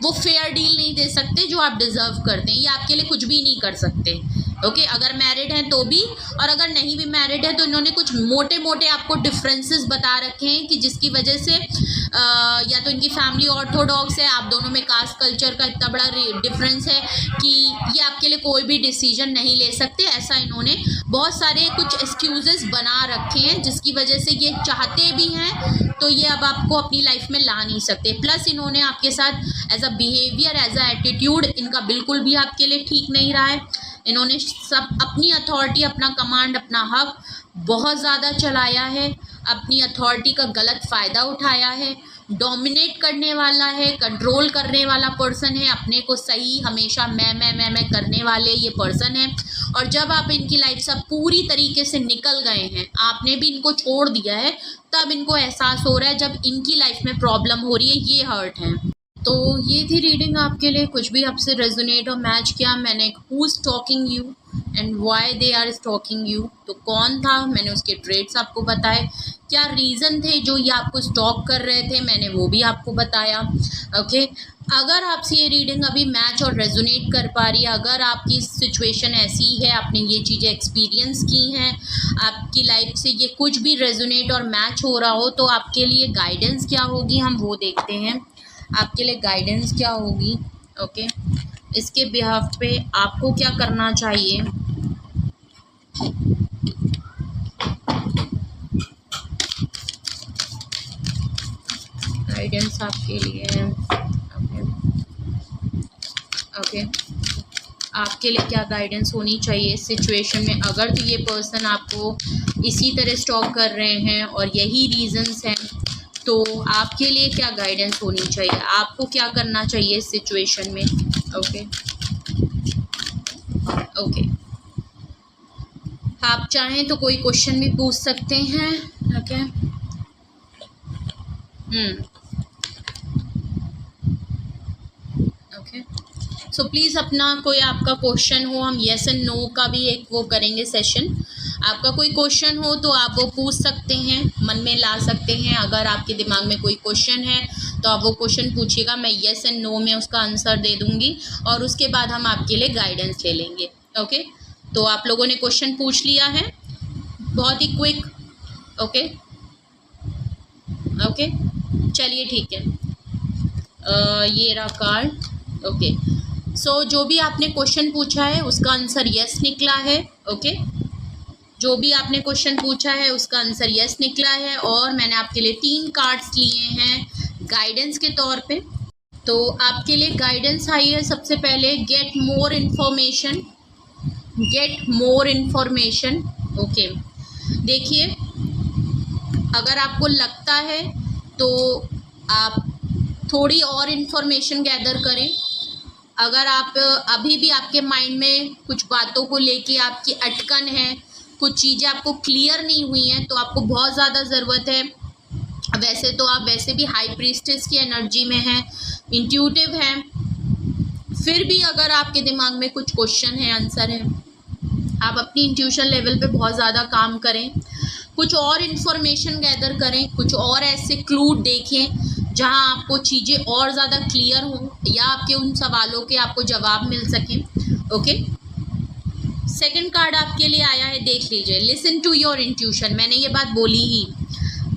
वो फेयर डील नहीं दे सकते जो आप डिज़र्व करते हैं। ये आपके लिए कुछ भी नहीं कर सकते। ओके, अगर मैरिड हैं तो भी, और अगर नहीं भी मैरिड है तो इन्होंने कुछ मोटे मोटे आपको डिफरेंसेस बता रखे हैं कि जिसकी वजह से या तो इनकी फैमिली ऑर्थोडॉक्स है, आप दोनों में कास्ट कल्चर का इतना बड़ा डिफरेंस है कि ये आपके लिए कोई भी डिसीजन नहीं ले सकते। ऐसा इन्होंने बहुत सारे कुछ एक्सक्यूजेस बना रखे हैं, जिसकी वजह से ये चाहते भी हैं तो ये अब आपको अपनी लाइफ में ला नहीं सकते। प्लस इन्होंने आपके साथ as a behaviour, as a attitude इनका बिल्कुल भी आपके लिए ठीक नहीं रहा है। इन्होंने सब अपनी अथॉरिटी, अपना कमांड, अपना हक बहुत ज़्यादा चलाया है, अपनी अथॉरिटी का गलत फ़ायदा उठाया है, डोमिनेट करने वाला है, कंट्रोल करने वाला पर्सन है, अपने को सही हमेशा मैं करने वाले ये पर्सन है। और जब आप इनकी लाइफ से पूरी तरीके से निकल गए हैं, आपने भी इनको छोड़ दिया है, तब इनको एहसास हो रहा है जब इनकी लाइफ में प्रॉब्लम हो रही है, ये हर्ट है। तो ये थी रीडिंग आपके लिए। कुछ भी आपसे रेजोनेट और मैच किया, मैंने who is talking you and why they are stalking you, तो कौन था, मैंने उसके ट्रेड्स आपको बताए, क्या रीज़न थे जो ये आपको स्टॉक कर रहे थे, मैंने वो भी आपको बताया। ओके, अगर आपसे ये रीडिंग अभी मैच और रेजोनेट कर पा रही है, अगर आपकी सिचुएशन ऐसी है, आपने ये चीज़ें एक्सपीरियंस की हैं, आपकी लाइफ से ये कुछ भी रेजोनेट और मैच हो रहा हो, तो आपके लिए गाइडेंस क्या होगी हम वो देखते हैं। आपके लिए गाइडेंस क्या होगी, ओके, इसके बिहाफ पे आपको क्या करना चाहिए। गाइडेंस आपके लिए, ओके, आपके लिए क्या गाइडेंस होनी चाहिए इस सिचुएशन में। अगर तो ये पर्सन आपको इसी तरह स्टॉक कर रहे हैं और यही रीजंस हैं, तो आपके लिए क्या गाइडेंस होनी चाहिए, आपको क्या करना चाहिए इस सिचुएशन में। ओके, आप चाहें तो कोई क्वेश्चन भी पूछ सकते हैं। ओके, ओके, सो प्लीज़ अपना कोई आपका क्वेश्चन हो, हम येस एंड नो का भी एक वो करेंगे सेशन। आपका कोई क्वेश्चन हो तो आप वो पूछ सकते हैं, मन में ला सकते हैं। अगर आपके दिमाग में कोई क्वेश्चन है तो आप वो क्वेश्चन पूछिएगा, मैं येस एंड नो में उसका आंसर दे दूँगी और उसके बाद हम आपके लिए गाइडेंस ले लेंगे। ओके, तो आप लोगों ने क्वेश्चन पूछ लिया है, बहुत ही क्विक। ओके, ओके, चलिए ठीक है। ये रहा कार्ड। ओके, सो जो भी आपने क्वेश्चन पूछा है उसका आंसर यस निकला है। ओके, जो भी आपने क्वेश्चन पूछा है उसका आंसर यस निकला है और मैंने आपके लिए 3 कार्ड्स लिए हैं गाइडेंस के तौर पे। तो आपके लिए गाइडेंस आई है सबसे पहले, gate more information, gate more information. Okay, देखिए, अगर आपको लगता है तो आप थोड़ी और इन्फॉर्मेशन गैदर करें। अगर आप अभी भी आपके माइंड में कुछ बातों को लेके आपकी अटकन है, कुछ चीज़ें आपको क्लियर नहीं हुई हैं, तो आपको बहुत ज़्यादा ज़रूरत है। वैसे तो आप वैसे भी हाई प्रीस्टेस की एनर्जी में हैं, इंट्यूटिव हैं, फिर भी अगर आपके दिमाग में कुछ क्वेश्चन है, आंसर है, आप अपनी इंट्यूशन लेवल पे बहुत ज़्यादा काम करें, कुछ और इन्फॉर्मेशन गैदर करें, कुछ और ऐसे क्लू देखें जहां आपको चीज़ें और ज़्यादा क्लियर हों या आपके उन सवालों के आपको जवाब मिल सकें। ओके, सेकंड कार्ड आपके लिए आया है, देख लीजिए, लिसन टू योर इंट्यूशन। मैंने ये बात बोली ही,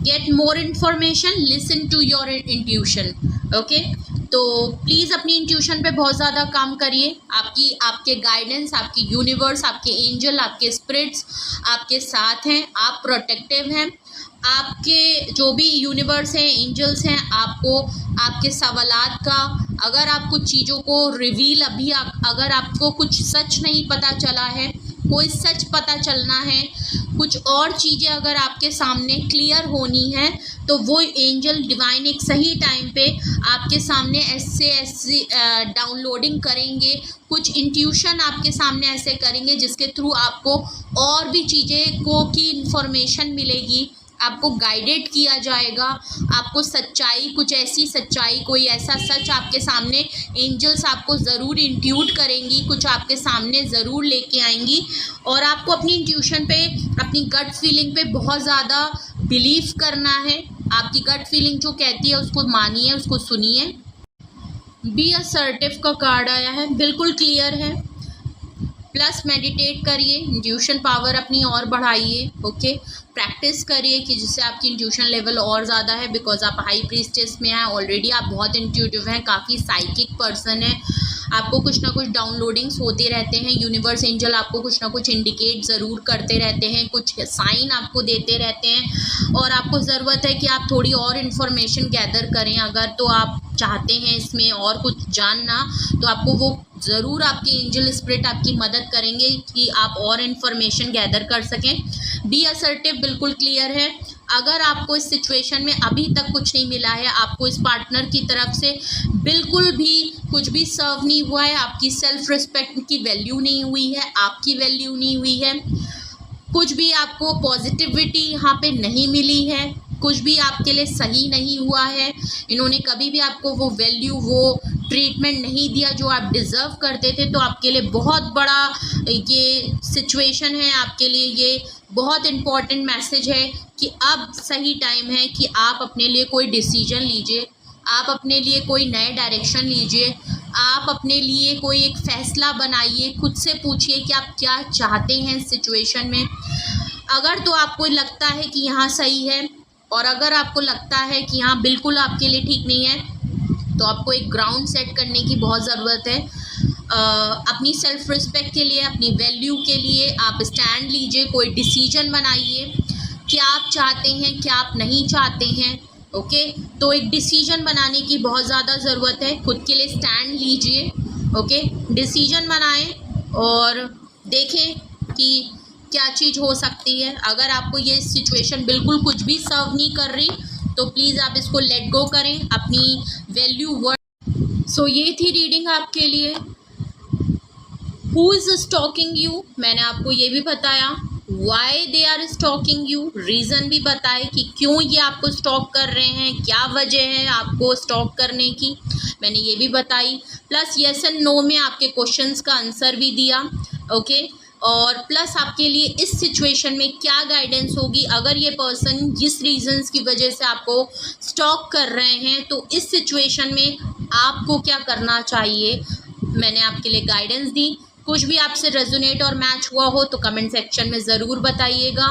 get more information, listen to your intuition. Okay, तो प्लीज़ अपनी इंट्यूशन पे बहुत ज़्यादा काम करिए। आपके गाइडेंस, आपकी यूनिवर्स, आपके एंजल, आपके स्पिरिट्स आपके साथ हैं, आप प्रोटेक्टिव हैं। आपके जो भी यूनिवर्स हैं, एंजल्स हैं, आपको आपके सवालात का, अगर आप कुछ चीज़ों को रिवील, अगर आपको कुछ सच नहीं पता चला है, कोई सच पता चलना है, कुछ और चीज़ें अगर आपके सामने क्लियर होनी है, तो वो एंजल डिवाइन एक सही टाइम पे आपके सामने ऐसे डाउनलोडिंग करेंगे, कुछ इंट्यूशन आपके सामने ऐसे करेंगे जिसके थ्रू आपको और भी चीज़ें की इंफॉर्मेशन मिलेगी, आपको गाइडेड किया जाएगा, आपको सच्चाई, कुछ ऐसी सच्चाई, कोई ऐसा सच आपके सामने एंजल्स आपको ज़रूर इंट्यूट करेंगी, कुछ आपके सामने ज़रूर लेके आएंगी। और आपको अपनी इंट्यूशन पे, अपनी गट फीलिंग पे बहुत ज़्यादा बिलीव करना है। आपकी गट फीलिंग जो कहती है उसको मानिए, उसको सुनिए। बी असर्टिव का कार्ड आया है, बिल्कुल क्लियर है। प्लस मेडिटेट करिए, इंट्यूशन पावर अपनी और बढ़ाइए। ओके, प्रैक्टिस करिए कि जिससे आपकी इंट्यूशन लेवल और ज़्यादा है, बिकॉज आप हाई प्रीस्टेस में हैं ऑलरेडी, आप बहुत इंट्यूटिव हैं, काफ़ी साइकिक पर्सन है, आपको कुछ ना कुछ डाउनलोडिंग्स होते रहते हैं, यूनिवर्स एंजल आपको कुछ ना कुछ इंडिकेट ज़रूर करते रहते हैं, कुछ साइन आपको देते रहते हैं और आपको ज़रूरत है कि आप थोड़ी और इन्फॉर्मेशन गैदर करें। अगर तो आप चाहते हैं इसमें और कुछ जानना, तो आपको वो ज़रूर आपके एंजल स्पिरिट आपकी मदद करेंगे कि आप और इन्फॉर्मेशन गैदर कर सकें। बी असर्टिव बिल्कुल क्लियर है। अगर आपको इस सिचुएशन में अभी तक कुछ नहीं मिला है, आपको इस पार्टनर की तरफ से बिल्कुल भी कुछ भी सर्व नहीं हुआ है, आपकी सेल्फ रिस्पेक्ट की वैल्यू नहीं हुई है, आपकी वैल्यू नहीं हुई है, कुछ भी आपको पॉजिटिविटी यहाँ पे नहीं मिली है, कुछ भी आपके लिए सही नहीं हुआ है, इन्होंने कभी भी आपको वो वैल्यू, वो ट्रीटमेंट नहीं दिया जो आप डिज़र्व करते थे, तो आपके लिए बहुत बड़ा ये सिचुएशन है, आपके लिए ये बहुत इम्पॉर्टेंट मैसेज है कि अब सही टाइम है कि आप अपने लिए कोई डिसीजन लीजिए, आप अपने लिए कोई नए डायरेक्शन लीजिए, आप अपने लिए कोई एक फ़ैसला बनाइए, खुद से पूछिए कि आप क्या चाहते हैं इस सिचुएशन में। अगर तो आपको लगता है कि यहाँ सही है और अगर आपको लगता है कि यहाँ बिल्कुल आपके लिए ठीक नहीं है, तो आपको एक ग्राउंड सेट करने की बहुत ज़रूरत है। अपनी सेल्फ रिस्पेक्ट के लिए, अपनी वैल्यू के लिए आप स्टैंड लीजिए, कोई डिसीजन बनाइए, क्या आप चाहते हैं, क्या आप नहीं चाहते हैं। ओके, तो एक डिसीजन बनाने की बहुत ज़्यादा ज़रूरत है, खुद के लिए स्टैंड लीजिए। ओके, डिसीजन बनाएं और देखें कि क्या चीज़ हो सकती है। अगर आपको ये सिचुएशन बिल्कुल कुछ भी सर्व नहीं कर रही, तो प्लीज़ आप इसको लेट गो करें, अपनी वैल्यू वर्थ। सो ये थी रीडिंग आपके लिए। हु इज़ स्टॉकिंग यू, मैंने आपको ये भी बताया why they are stalking you, reason भी बताए कि क्यों ये आपको स्टॉक कर रहे हैं, क्या वजह है आपको स्टॉक करने की, मैंने ये भी बताई। प्लस येस एंड नो में आपके क्वेश्चंस का आंसर भी दिया, ओके। और प्लस आपके लिए इस सिचुएशन में क्या गाइडेंस होगी, अगर ये पर्सन जिस रीजंस की वजह से आपको स्टॉक कर रहे हैं तो इस सिचुएशन में आपको क्या करना चाहिए, मैंने आपके लिए गाइडेंस दी। कुछ भी आपसे रेजोनेट और मैच हुआ हो तो कमेंट सेक्शन में ज़रूर बताइएगा,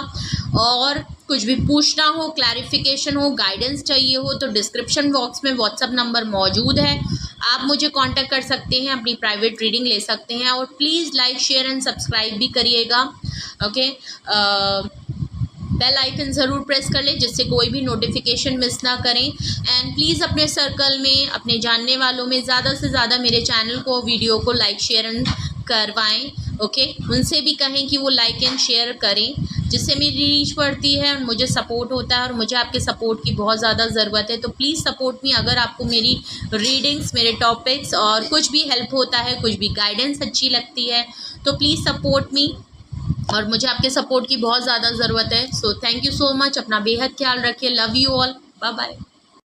और कुछ भी पूछना हो, क्लैरिफिकेशन हो, गाइडेंस चाहिए हो तो डिस्क्रिप्शन बॉक्स में व्हाट्सअप नंबर मौजूद है, आप मुझे कांटेक्ट कर सकते हैं, अपनी प्राइवेट रीडिंग ले सकते हैं। और please like share and subscribe भी करिएगा, ओके। बेल आइकन ज़रूर प्रेस कर लें जिससे कोई भी नोटिफिकेशन मिस ना करें। एंड प्लीज़ अपने सर्कल में, अपने जानने वालों में ज़्यादा से ज़्यादा मेरे चैनल को, वीडियो को लाइक शेयर एंड करवाएं, ओके। उनसे भी कहें कि वो लाइक एंड शेयर करें जिससे मेरी रीच बढ़ती है और मुझे सपोर्ट होता है, और मुझे आपके सपोर्ट की बहुत ज़्यादा ज़रूरत है। तो प्लीज़ सपोर्ट मी। अगर आपको मेरी रीडिंग्स, मेरे टॉपिक्स और कुछ भी हेल्प होता है, कुछ भी गाइडेंस अच्छी लगती है तो प्लीज़ सपोर्ट मी, और मुझे आपके सपोर्ट की बहुत ज़्यादा ज़रूरत है। So thank you so much. अपना बेहद ख्याल रखिए। Love you all. Bye bye.